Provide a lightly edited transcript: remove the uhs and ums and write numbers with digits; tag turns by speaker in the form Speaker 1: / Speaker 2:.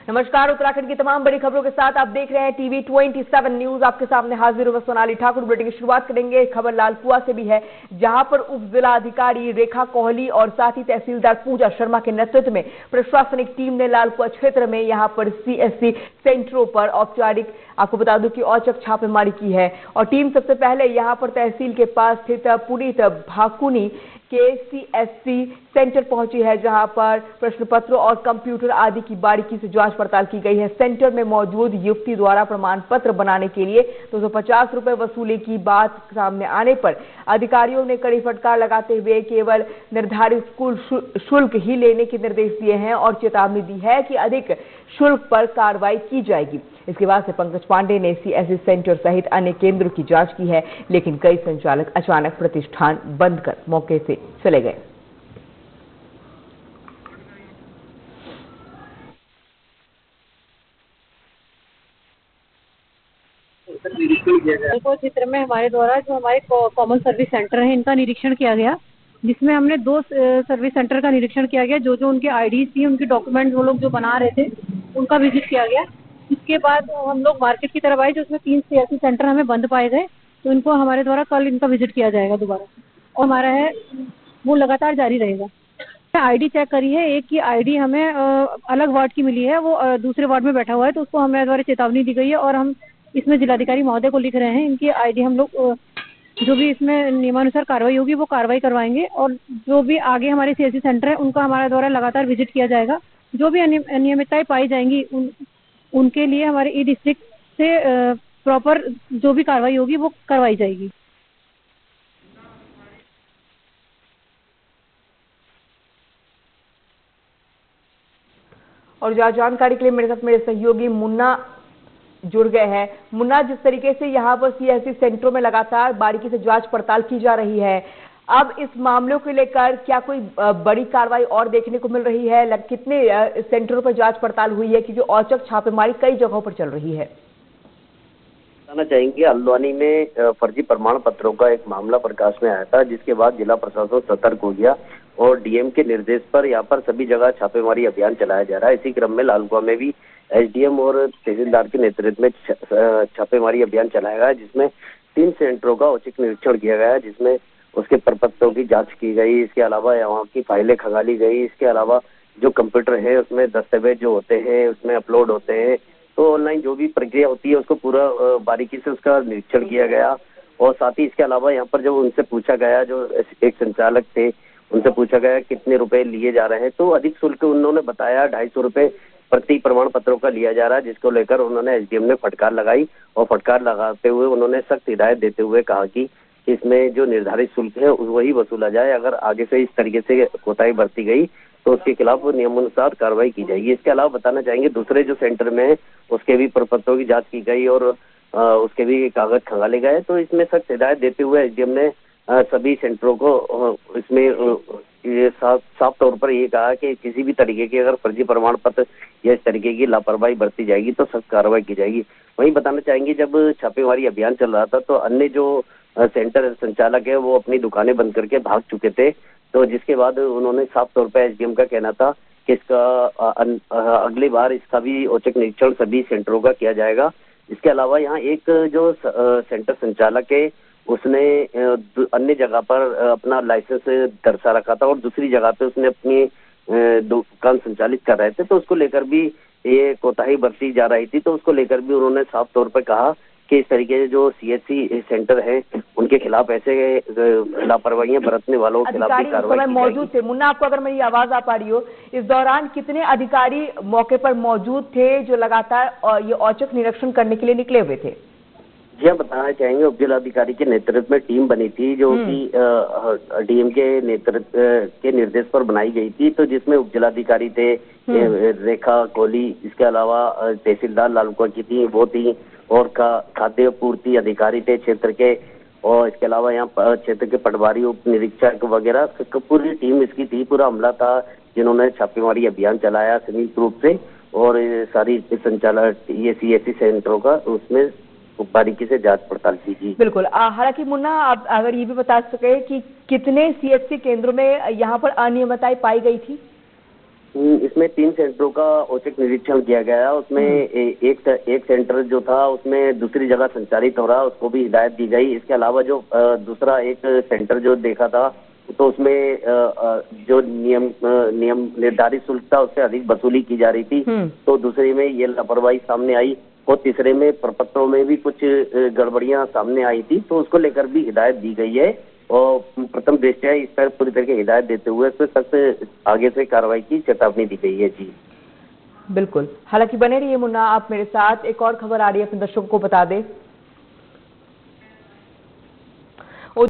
Speaker 1: नमस्कार, उत्तराखंड की तमाम बड़ी खबरों के साथ आप देख रहे हैं टीवी 27 न्यूज। आपके सामने हाजिर हूं सोनाली ठाकुर। बुलेटिन की शुरुआत करेंगे खबर लालकुआ से भी है, जहां पर उप जिला अधिकारी रेखा कोहली और साथ ही तहसीलदार पूजा शर्मा के नेतृत्व में प्रशासनिक टीम ने लालकुआ क्षेत्र में यहां पर सीएससी सेंटरों पर औपचारिक, आपको बता दूं कि औचक छापेमारी की है। और टीम सबसे पहले यहां पर तहसील के पास स्थित पुनीत भाकुनी के सीएससी सेंटर पहुंची है, जहां पर प्रश्न पत्रों और कंप्यूटर आदि की बारीकी से जांच पड़ताल की गई है। सेंटर में मौजूद युवती द्वारा प्रमाण पत्र बनाने के लिए 250 रुपए वसूली की बात सामने आने पर अधिकारियों ने कड़ी फटकार लगाते हुए केवल निर्धारित स्कूल शुल्क ही लेने के निर्देश दिए हैं और चेतावनी दी है कि अधिक शुल्क पर कार्रवाई की जाएगी। इसके बाद से पंकज पांडे ने सीएससी सेंटर सहित अन्य केंद्रों की जांच की है, लेकिन कई संचालक अचानक प्रतिष्ठान बंद कर मौके से चले गए।
Speaker 2: लालकुआ क्षेत्र में हमारे द्वारा जो हमारे कॉमन सर्विस सेंटर है, इनका निरीक्षण किया गया, जिसमें हमने 2 सर्विस सेंटर का निरीक्षण किया गया। जो उनके आईडीज थी, उनके डॉक्यूमेंट वो लोग जो बना रहे थे, उनका विजिट किया गया। इसके बाद हम लोग मार्केट की तरफ आए, जो उसमें 3 सीएससी सेंटर हमें बंद पाए गए, तो इनको हमारे द्वारा कल इनका विजिट किया जाएगा दोबारा, और हमारा है वो लगातार जारी रहेगा। आईडी चेक करी है, एक की आईडी हमें अलग वार्ड की मिली है, वो दूसरे वार्ड में बैठा हुआ है, तो उसको हमारे द्वारा चेतावनी दी गई है और हम इसमें जिलाधिकारी महोदय को लिख रहे हैं। इनकी आईडी हम लोग जो भी इसमें नियमानुसार कार्रवाई होगी वो कार्रवाई करवाएंगे, और जो भी आगे हमारे सीएससी सेंटर है उनका हमारे द्वारा लगातार विजिट किया जाएगा। जो भी अनियमितताएं पाई जाएंगी उनके लिए हमारे ई डिस्ट्रिक्ट से प्रॉपर जो भी कार्रवाई होगी वो करवाई जाएगी।
Speaker 1: और जानकारी के लिए मेरे साथ मेरे सहयोगी मुन्ना जुड़ गए हैं। मुन्ना, जिस तरीके से यहाँ पर सीएससी सेंटरों में लगातार बारीकी से जांच पड़ताल की जा रही है, अब इस मामलों को लेकर क्या कोई बड़ी कार्रवाई और देखने को मिल रही है? कितने सेंटरों पर जांच पड़ताल हुई है, क्योंकि औचक छापेमारी कई जगहों पर चल रही है?
Speaker 3: बताना चाहेंगे, हल्द्वानी में फर्जी प्रमाण पत्रों का एक मामला प्रकाश में आया था, जिसके बाद जिला प्रशासन सतर्क हो गया और डीएम के निर्देश पर यहाँ पर सभी जगह छापेमारी अभियान चलाया जा रहा है। इसी क्रम में लालकुआ में भी एसडीएम और तहसीलदार के नेतृत्व में छापेमारी अभियान चलाया गया, जिसमें 3 सेंटरों का औचक निरीक्षण किया गया, जिसमें उसके प्रपत्रों की जांच की गई। इसके अलावा वहाँ की फाइलें खंगाली गई। इसके अलावा जो कंप्यूटर है उसमें दस्तावेज जो होते हैं उसमें अपलोड होते हैं, तो ऑनलाइन जो भी प्रक्रिया होती है उसको पूरा बारीकी से उसका निरीक्षण किया गया। और साथ ही इसके अलावा यहाँ पर जब उनसे पूछा गया, जो एक संचालक थे, उनसे पूछा गया कितने रुपए लिए जा रहे हैं, तो अधिक शुल्क उन्होंने बताया 250 रुपए प्रति प्रमाण पत्रों का लिया जा रहा है, जिसको लेकर उन्होंने एसडीएम ने फटकार लगाई। और फटकार लगाते हुए उन्होंने सख्त हिदायत देते हुए कहा कि इसमें जो निर्धारित शुल्क है वही वसूला जाए। अगर आगे से इस तरीके से कोताही बरती गई तो उसके खिलाफ नियमानुसार कार्रवाई की जाएगी। इसके अलावा बताना चाहेंगे, दूसरे जो सेंटर में है उसके भी प्रपत्रों की जांच की गई और उसके भी कागज खंगाले गए। तो इसमें सख्त हिदायत देते हुए एसडीएम ने सभी सेंटरों को इसमें ये साफ तौर पर ये कहा कि किसी भी तरीके के अगर फर्जी प्रमाण पत्र या इस तरीके की लापरवाही बरती जाएगी तो सख्त कार्रवाई की जाएगी। वहीं बताना चाहेंगे, जब छापेमारी अभियान चल रहा था तो अन्य जो सेंटर संचालक है वो अपनी दुकानें बंद करके भाग चुके थे, तो जिसके बाद उन्होंने साफ तौर पर एसडीएम का कहना था कि इसका अगली बार इसका भी औचक निरीक्षण सभी सेंटरों का किया जाएगा। इसके अलावा यहाँ एक जो सेंटर संचालक है उसने अन्य जगह पर अपना लाइसेंस दर्शा रखा था और दूसरी जगह पे उसने अपनी दुकान संचालित कर रहे थे, तो उसको लेकर भी ये कोताही बरती जा रही थी। तो उसको लेकर भी उन्होंने साफ तौर पर कहा कि इस तरीके से जो सीएससी सेंटर है उनके खिलाफ ऐसे लापरवाहियां बरतने वालों के खिलाफ भी कार्रवाई की
Speaker 1: मौजूद थे। मुन्ना, आपको अगर मेरी आवाज आ पा रही हो, इस दौरान कितने अधिकारी मौके पर मौजूद थे जो लगातार ये औचक निरीक्षण करने के लिए निकले हुए थे?
Speaker 3: जी, हम बताना चाहेंगे, उप जिलाधिकारी के नेतृत्व में टीम बनी थी, जो कि डीएम के नेतृत्व के निर्देश पर बनाई गई थी, तो जिसमें उप जिलाधिकारी थे रेखा कोहली, इसके अलावा तहसीलदार लालकुआ की थी वो थी, और खाद्य पूर्ति अधिकारी थे क्षेत्र के, और इसके अलावा यहाँ क्षेत्र के पटवारी, उप निरीक्षक वगैरह पूरी टीम इसकी थी। पूरा अमला था जिन्होंने छापेमारी अभियान चलाया संयुक्त रूप से, और सारी संचालक ये सीएससी सेंटरों का उसमें बारीकी से जांच पड़ताल कीजिए।
Speaker 1: बिल्कुल। हालांकि मुन्ना, आप अगर ये भी बता सके कि कितने सीएससी केंद्रों में यहाँ पर अनियमितताएं पाई गई थी?
Speaker 3: इसमें 3 सेंटरों का औचक निरीक्षण किया गया। उसमें एक सेंटर जो था उसमें दूसरी जगह संचालित हो रहा, उसको भी हिदायत दी गई। इसके अलावा जो दूसरा एक सेंटर जो देखा था तो उसमें जो नियम निर्धारित शुल्क था उससे अधिक वसूली की जा रही थी, तो दूसरे में ये लापरवाही सामने आई और तीसरे में प्रपत्रों में भी कुछ गड़बड़ियां सामने आई थी, तो उसको लेकर भी हिदायत दी गई है और प्रथम दृष्टया इस पर पूरी तरह की हिदायत देते हुए इस पर सख्त आगे से कार्रवाई की चेतावनी दी गई है। जी
Speaker 1: बिल्कुल, हालांकि बने रहिए मुन्ना आप मेरे साथ। एक और खबर आ रही है, अपने दर्शकों को बता दें।